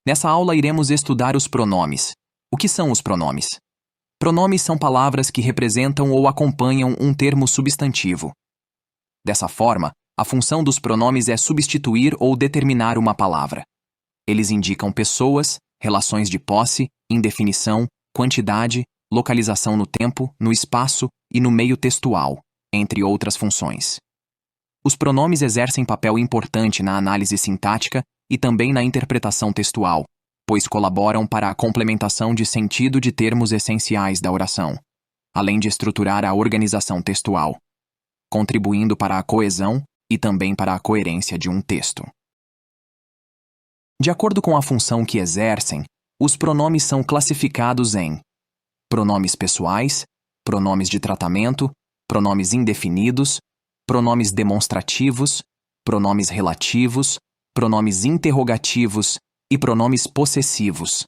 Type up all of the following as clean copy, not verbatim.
Nessa aula iremos estudar os pronomes. O que são os pronomes? Pronomes são palavras que representam ou acompanham um termo substantivo. Dessa forma, a função dos pronomes é substituir ou determinar uma palavra. Eles indicam pessoas, relações de posse, indefinição, quantidade, localização no tempo, no espaço e no meio textual, entre outras funções. Os pronomes exercem papel importante na análise sintática e também na interpretação textual, pois colaboram para a complementação de sentido de termos essenciais da oração, além de estruturar a organização textual, contribuindo para a coesão e também para a coerência de um texto. De acordo com a função que exercem, os pronomes são classificados em pronomes pessoais, pronomes de tratamento, pronomes indefinidos, pronomes demonstrativos, pronomes relativos, pronomes interrogativos e pronomes possessivos.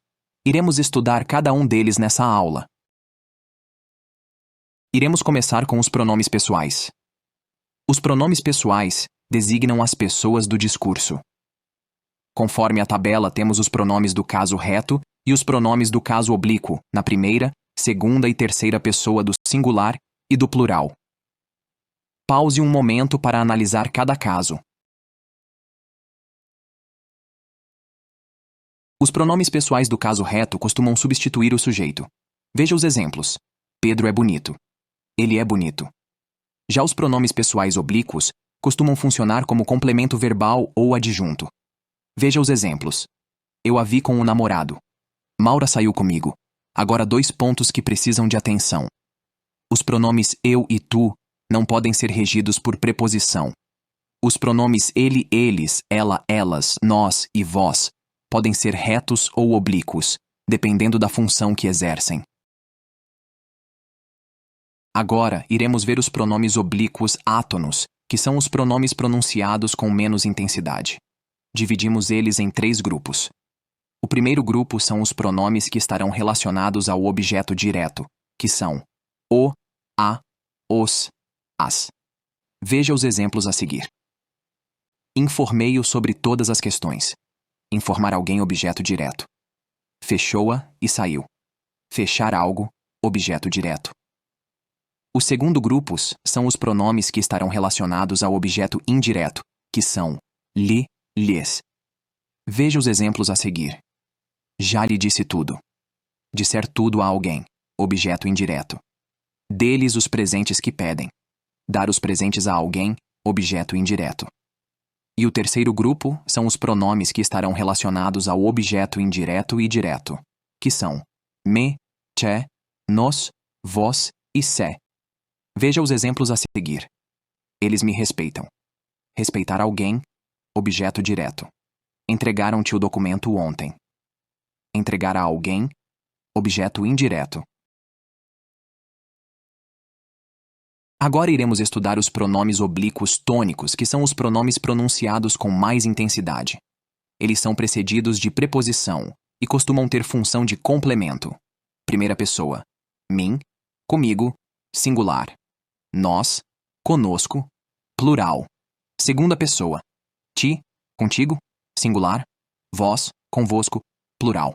Iremos estudar cada um deles nessa aula. Iremos começar com os pronomes pessoais. Os pronomes pessoais designam as pessoas do discurso. Conforme a tabela, temos os pronomes do caso reto e os pronomes do caso oblíquo, na primeira, segunda e terceira pessoa do singular e do plural. Pause um momento para analisar cada caso. Os pronomes pessoais do caso reto costumam substituir o sujeito. Veja os exemplos. Pedro é bonito. Ele é bonito. Já os pronomes pessoais oblíquos costumam funcionar como complemento verbal ou adjunto. Veja os exemplos. Eu a vi com o namorado. Maura saiu comigo. Agora 2 pontos que precisam de atenção. Os pronomes eu e tu não podem ser regidos por preposição. Os pronomes ele, eles, ela, elas, nós e vós podem ser retos ou oblíquos, dependendo da função que exercem. Agora, iremos ver os pronomes oblíquos átonos, que são os pronomes pronunciados com menos intensidade. Dividimos eles em 3 grupos. O primeiro grupo são os pronomes que estarão relacionados ao objeto direto, que são o, a, os, as. Veja os exemplos a seguir. Informei-o sobre todas as questões. Informar alguém, objeto direto. Fechou-a e saiu. Fechar algo, objeto direto. Os segundo grupos são os pronomes que estarão relacionados ao objeto indireto, que são lhe, lhes. Veja os exemplos a seguir. Já lhe disse tudo. Disser tudo a alguém, objeto indireto. Dê-lhes os presentes que pedem. Dar os presentes a alguém, objeto indireto. E o terceiro grupo são os pronomes que estarão relacionados ao objeto indireto e direto, que são me, te, nos, vós e se. Veja os exemplos a seguir. Eles me respeitam. Respeitar alguém, objeto direto. Entregaram-te o documento ontem. Entregar a alguém, objeto indireto. Agora iremos estudar os pronomes oblíquos tônicos, que são os pronomes pronunciados com mais intensidade. Eles são precedidos de preposição e costumam ter função de complemento. Primeira pessoa, mim, comigo, singular. Nós, conosco, plural. Segunda pessoa, ti, contigo, singular. Vós, convosco, plural.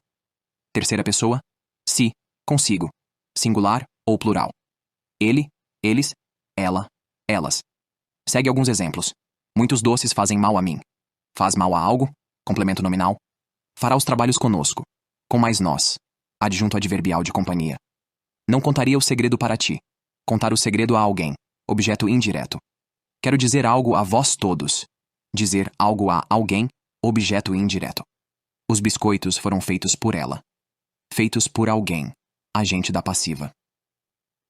Terceira pessoa, si, consigo, singular ou plural. Ele, eles, ela, elas. Segue alguns exemplos. Muitos doces fazem mal a mim. Faz mal a algo, complemento nominal. Fará os trabalhos conosco, com mais nós, adjunto adverbial de companhia. Não contaria o segredo para ti. Contar o segredo a alguém, objeto indireto. Quero dizer algo a vós todos. Dizer algo a alguém, objeto indireto. Os biscoitos foram feitos por ela. Feitos por alguém, agente da passiva.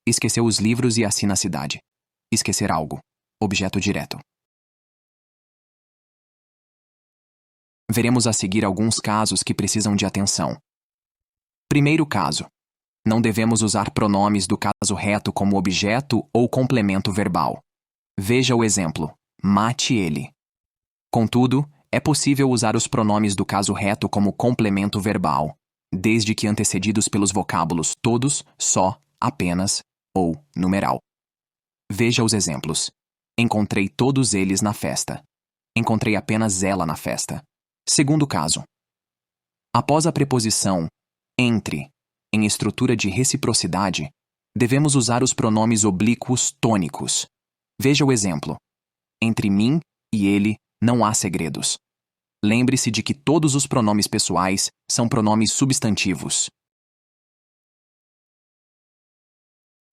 Esqueceu os livros e assina a cidade. Esquecer algo, objeto direto. Veremos a seguir alguns casos que precisam de atenção. Primeiro caso. Não devemos usar pronomes do caso reto como objeto ou complemento verbal. Veja o exemplo. Mate ele. Contudo, é possível usar os pronomes do caso reto como complemento verbal, desde que antecedidos pelos vocábulos todos, só, apenas ou numeral. Veja os exemplos. Encontrei todos eles na festa. Encontrei apenas ela na festa. Segundo caso. Após a preposição entre, em estrutura de reciprocidade, devemos usar os pronomes oblíquos tônicos. Veja o exemplo. Entre mim e ele não há segredos. Lembre-se de que todos os pronomes pessoais são pronomes substantivos.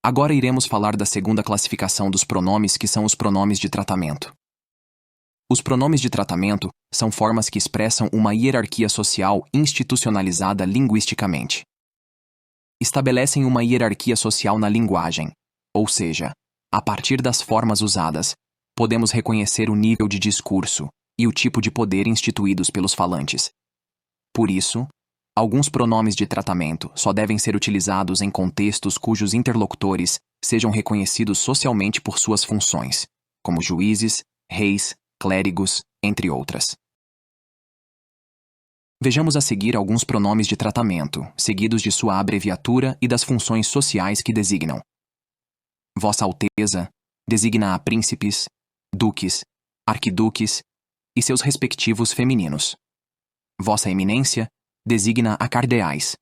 Agora iremos falar da segunda classificação dos pronomes, que são os pronomes de tratamento. Os pronomes de tratamento são formas que expressam uma hierarquia social institucionalizada linguisticamente. Estabelecem uma hierarquia social na linguagem, ou seja, a partir das formas usadas, podemos reconhecer o nível de discurso e o tipo de poder instituídos pelos falantes. Por isso, alguns pronomes de tratamento só devem ser utilizados em contextos cujos interlocutores sejam reconhecidos socialmente por suas funções, como juízes, reis, clérigos, entre outras. Vejamos a seguir alguns pronomes de tratamento, seguidos de sua abreviatura e das funções sociais que designam. Vossa Alteza designa a príncipes, duques, arquiduques e seus respectivos femininos. Vossa Eminência designa a cardeais.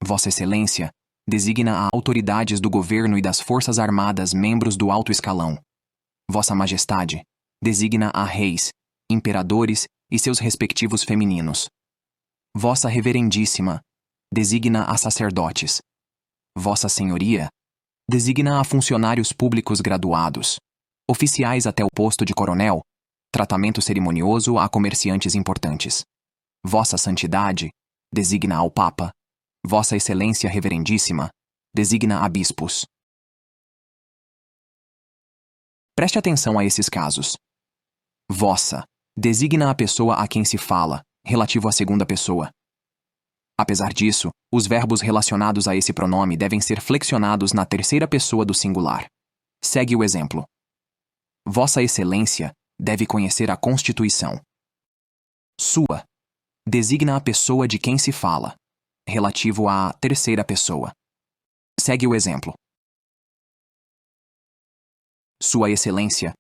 Vossa Excelência designa a autoridades do governo e das forças armadas membros do alto escalão. Vossa Majestade designa a reis, imperadores e seus respectivos femininos. Vossa Reverendíssima designa a sacerdotes. Vossa Senhoria designa a funcionários públicos graduados, oficiais até o posto de coronel, tratamento cerimonioso a comerciantes importantes. Vossa Santidade designa ao Papa. Vossa Excelência Reverendíssima designa a bispos. Preste atenção a esses casos. Vossa designa a pessoa a quem se fala, relativo à segunda pessoa. Apesar disso, os verbos relacionados a esse pronome devem ser flexionados na terceira pessoa do singular. Segue o exemplo. Vossa Excelência deve conhecer a Constituição. Sua designa a pessoa de quem se fala, relativo à terceira pessoa. Segue o exemplo. Sua Excelência,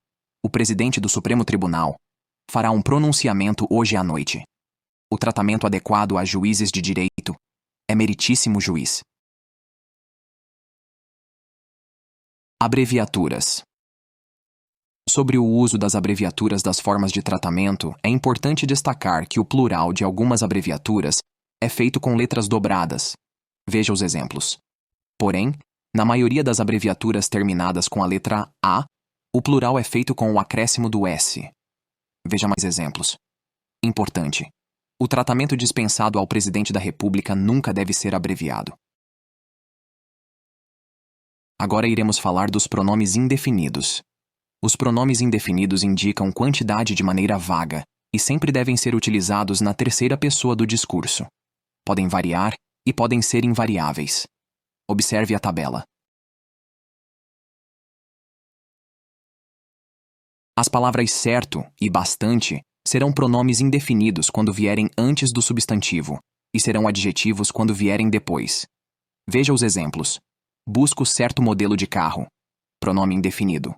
o presidente do Supremo Tribunal, fará um pronunciamento hoje à noite. O tratamento adequado a juízes de direito é meritíssimo juiz. Abreviaturas. Sobre o uso das abreviaturas das formas de tratamento, é importante destacar que o plural de algumas abreviaturas é feito com letras dobradas. Veja os exemplos. Porém, na maioria das abreviaturas terminadas com a letra A, o plural é feito com o acréscimo do S. Veja mais exemplos. Importante. O tratamento dispensado ao presidente da República nunca deve ser abreviado. Agora iremos falar dos pronomes indefinidos. Os pronomes indefinidos indicam quantidade de maneira vaga e sempre devem ser utilizados na terceira pessoa do discurso. Podem variar e podem ser invariáveis. Observe a tabela. As palavras certo e bastante serão pronomes indefinidos quando vierem antes do substantivo e serão adjetivos quando vierem depois. Veja os exemplos. Busco certo modelo de carro. Pronome indefinido.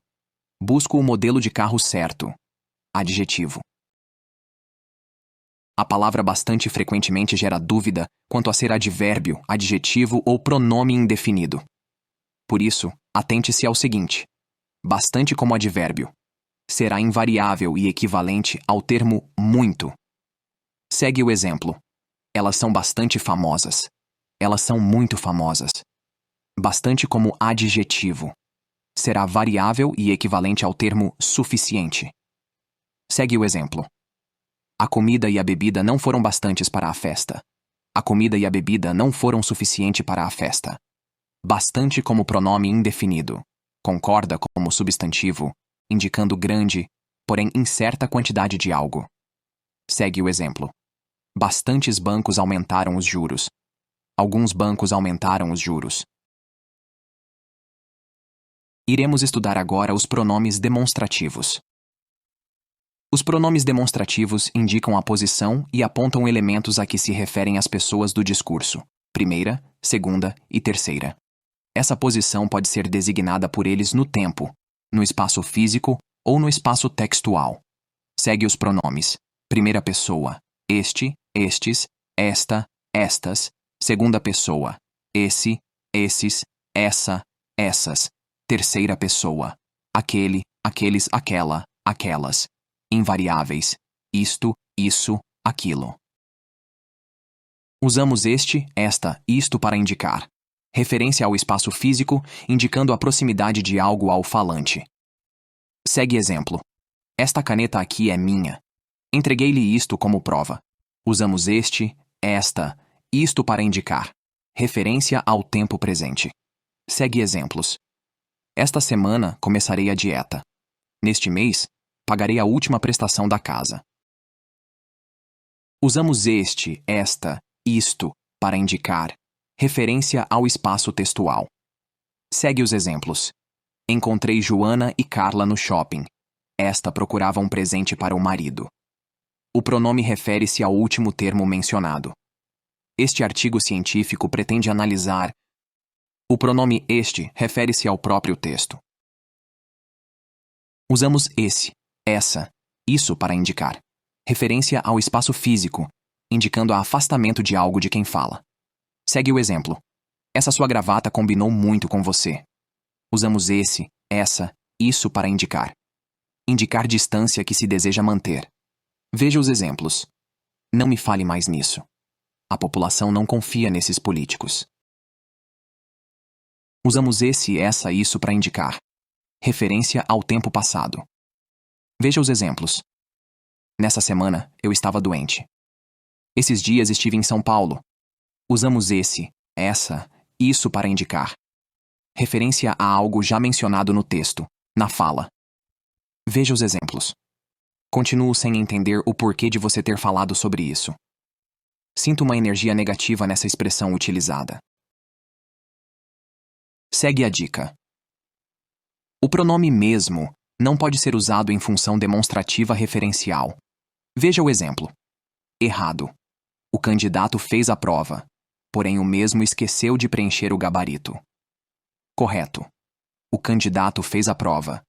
Busco o modelo de carro certo. Adjetivo. A palavra bastante frequentemente gera dúvida quanto a ser advérbio, adjetivo ou pronome indefinido. Por isso, atente-se ao seguinte. Bastante como advérbio será invariável e equivalente ao termo muito. Segue o exemplo. Elas são bastante famosas. Elas são muito famosas. Bastante como adjetivo será variável e equivalente ao termo suficiente. Segue o exemplo. A comida e a bebida não foram bastantes para a festa. A comida e a bebida não foram suficiente para a festa. Bastante como pronome indefinido. Concorda como substantivo, indicando grande, porém incerta quantidade de algo. Segue o exemplo. Bastantes bancos aumentaram os juros. Alguns bancos aumentaram os juros. Iremos estudar agora os pronomes demonstrativos. Os pronomes demonstrativos indicam a posição e apontam elementos a que se referem as pessoas do discurso, primeira, segunda e terceira. Essa posição pode ser designada por eles no tempo, no espaço físico ou no espaço textual. Segue os pronomes. Primeira pessoa, este, estes, esta, estas, segunda pessoa, esse, esses, essa, essas, terceira pessoa, aquele, aqueles, aquela, aquelas, invariáveis, isto, isso, aquilo. Usamos este, esta, isto para indicar referência ao espaço físico, indicando a proximidade de algo ao falante. Segue exemplo. Esta caneta aqui é minha. Entreguei-lhe isto como prova. Usamos este, esta, isto para indicar referência ao tempo presente. Segue exemplos. Esta semana começarei a dieta. Neste mês, pagarei a última prestação da casa. Usamos este, esta, isto para indicar referência ao espaço textual. Segue os exemplos. Encontrei Joana e Carla no shopping. Esta procurava um presente para o marido. O pronome refere-se ao último termo mencionado. Este artigo científico pretende analisar. O pronome este refere-se ao próprio texto. Usamos esse, essa, isso para indicar referência ao espaço físico, indicando o afastamento de algo de quem fala. Segue o exemplo. Essa sua gravata combinou muito com você. Usamos esse, essa, isso para indicar distância que se deseja manter. Veja os exemplos. Não me fale mais nisso. A população não confia nesses políticos. Usamos esse, essa, isso para indicar referência ao tempo passado. Veja os exemplos. Nessa semana, eu estava doente. Esses dias estive em São Paulo. Usamos esse, essa, isso para indicar referência a algo já mencionado no texto, na fala. Veja os exemplos. Continuo sem entender o porquê de você ter falado sobre isso. Sinto uma energia negativa nessa expressão utilizada. Segue a dica. O pronome mesmo não pode ser usado em função demonstrativa referencial. Veja o exemplo. Errado. O candidato fez a prova, porém o mesmo esqueceu de preencher o gabarito. Correto. O candidato fez a prova,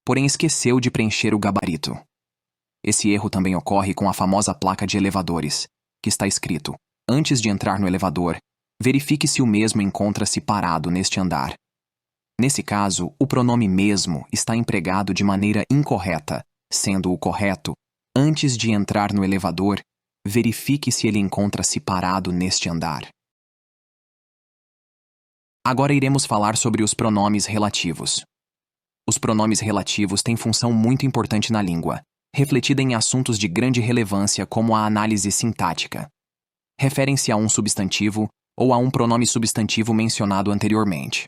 porém esqueceu de preencher o gabarito. Esse erro também ocorre com a famosa placa de elevadores, que está escrito: antes de entrar no elevador, verifique se o mesmo encontra-se parado neste andar. Nesse caso, o pronome mesmo está empregado de maneira incorreta, sendo o correto: antes de entrar no elevador, verifique se ele encontra-se parado neste andar. Agora iremos falar sobre os pronomes relativos. Os pronomes relativos têm função muito importante na língua, refletida em assuntos de grande relevância como a análise sintática. Referem-se a um substantivo ou a um pronome substantivo mencionado anteriormente.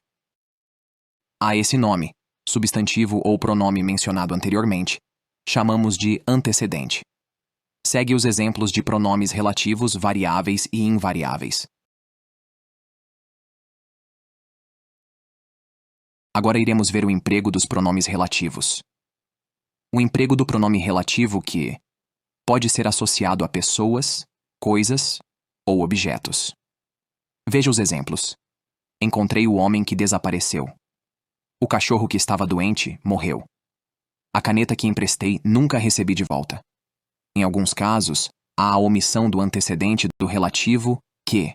A esse nome, substantivo ou pronome mencionado anteriormente, chamamos de antecedente. Segue os exemplos de pronomes relativos variáveis e invariáveis. Agora iremos ver o emprego dos pronomes relativos. O emprego do pronome relativo que pode ser associado a pessoas, coisas ou objetos. Veja os exemplos. Encontrei o homem que desapareceu. O cachorro que estava doente morreu. A caneta que emprestei nunca recebi de volta. Em alguns casos, há a omissão do antecedente do relativo que.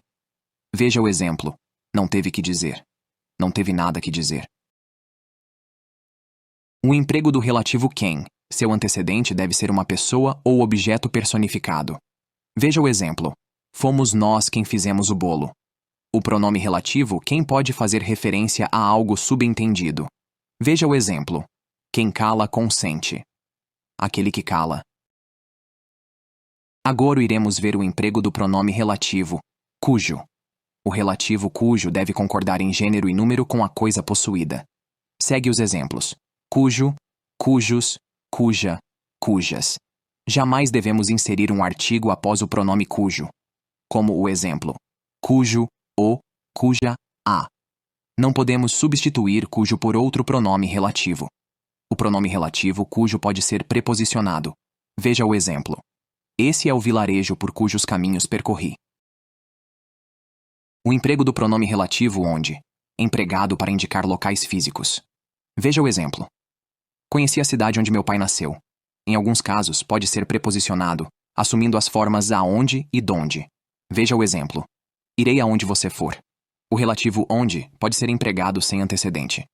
Veja o exemplo. Não teve que dizer. Não teve nada que dizer. O emprego do relativo quem, seu antecedente deve ser uma pessoa ou objeto personificado. Veja o exemplo. Fomos nós quem fizemos o bolo. O pronome relativo quem pode fazer referência a algo subentendido. Veja o exemplo. Quem cala consente. Aquele que cala. Agora iremos ver o emprego do pronome relativo, cujo. O relativo cujo deve concordar em gênero e número com a coisa possuída. Segue os exemplos. Cujo, cujos, cuja, cujas. Jamais devemos inserir um artigo após o pronome cujo, como o exemplo, cujo, o, cuja, a. Não podemos substituir cujo por outro pronome relativo. O pronome relativo cujo pode ser preposicionado. Veja o exemplo. Esse é o vilarejo por cujos caminhos percorri. O emprego do pronome relativo onde, empregado para indicar locais físicos. Veja o exemplo. Conheci a cidade onde meu pai nasceu. Em alguns casos, pode ser preposicionado, assumindo as formas aonde e donde. Veja o exemplo. Irei aonde você for. O relativo onde pode ser empregado sem antecedente.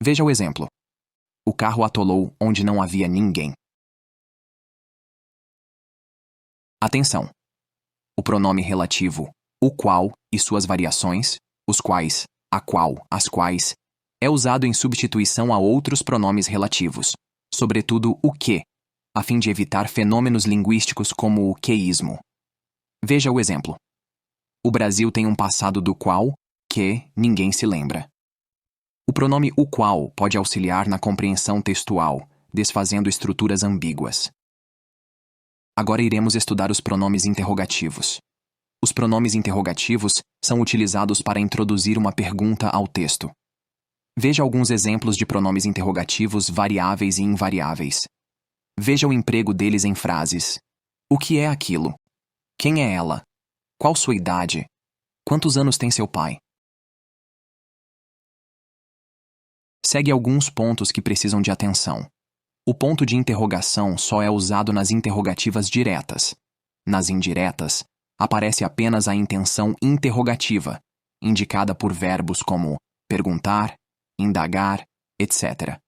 Veja o exemplo. O carro atolou onde não havia ninguém. Atenção! O pronome relativo o qual e suas variações, os quais, a qual, as quais, é usado em substituição a outros pronomes relativos, sobretudo o que, a fim de evitar fenômenos linguísticos como o queísmo. Veja o exemplo. O Brasil tem um passado do qual, que, ninguém se lembra. O pronome o qual pode auxiliar na compreensão textual, desfazendo estruturas ambíguas. Agora iremos estudar os pronomes interrogativos. Os pronomes interrogativos são utilizados para introduzir uma pergunta ao texto. Veja alguns exemplos de pronomes interrogativos variáveis e invariáveis. Veja o emprego deles em frases. O que é aquilo? Quem é ela? Qual sua idade? Quantos anos tem seu pai? Segue alguns pontos que precisam de atenção. O ponto de interrogação só é usado nas interrogativas diretas. Nas indiretas, aparece apenas a intenção interrogativa, indicada por verbos como perguntar, indagar, etc.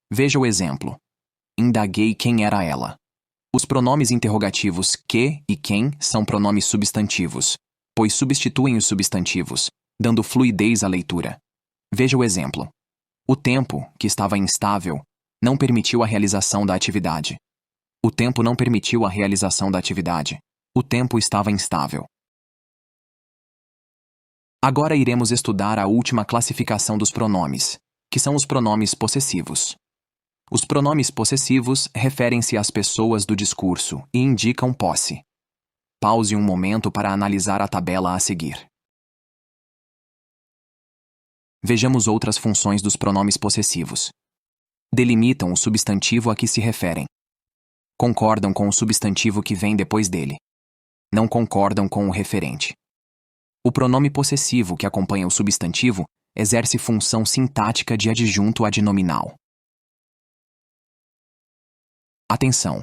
Veja o exemplo. Indaguei quem era ela. Os pronomes interrogativos que e quem são pronomes substantivos, pois substituem os substantivos, dando fluidez à leitura. Veja o exemplo. O tempo, que estava instável, não permitiu a realização da atividade. O tempo não permitiu a realização da atividade. O tempo estava instável. Agora iremos estudar a última classificação dos pronomes, que são os pronomes possessivos. Os pronomes possessivos referem-se às pessoas do discurso e indicam posse. Pause um momento para analisar a tabela a seguir. Vejamos outras funções dos pronomes possessivos. Delimitam o substantivo a que se referem. Concordam com o substantivo que vem depois dele. Não concordam com o referente. O pronome possessivo que acompanha o substantivo exerce função sintática de adjunto adnominal. Atenção!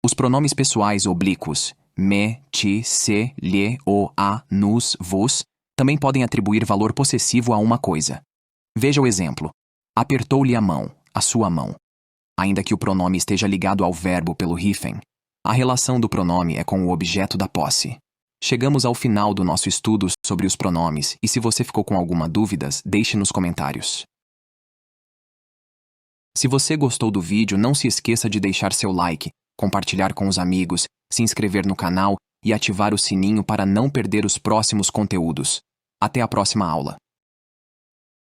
Os pronomes pessoais oblíquos, me, ti, se, lhe, o, a, nos, vos, também podem atribuir valor possessivo a uma coisa. Veja o exemplo. Apertou-lhe a mão, a sua mão. Ainda que o pronome esteja ligado ao verbo pelo hífen, a relação do pronome é com o objeto da posse. Chegamos ao final do nosso estudo sobre os pronomes e se você ficou com alguma dúvida, deixe nos comentários. Se você gostou do vídeo, não se esqueça de deixar seu like, compartilhar com os amigos, se inscrever no canal e ativar o sininho para não perder os próximos conteúdos. Até a próxima aula.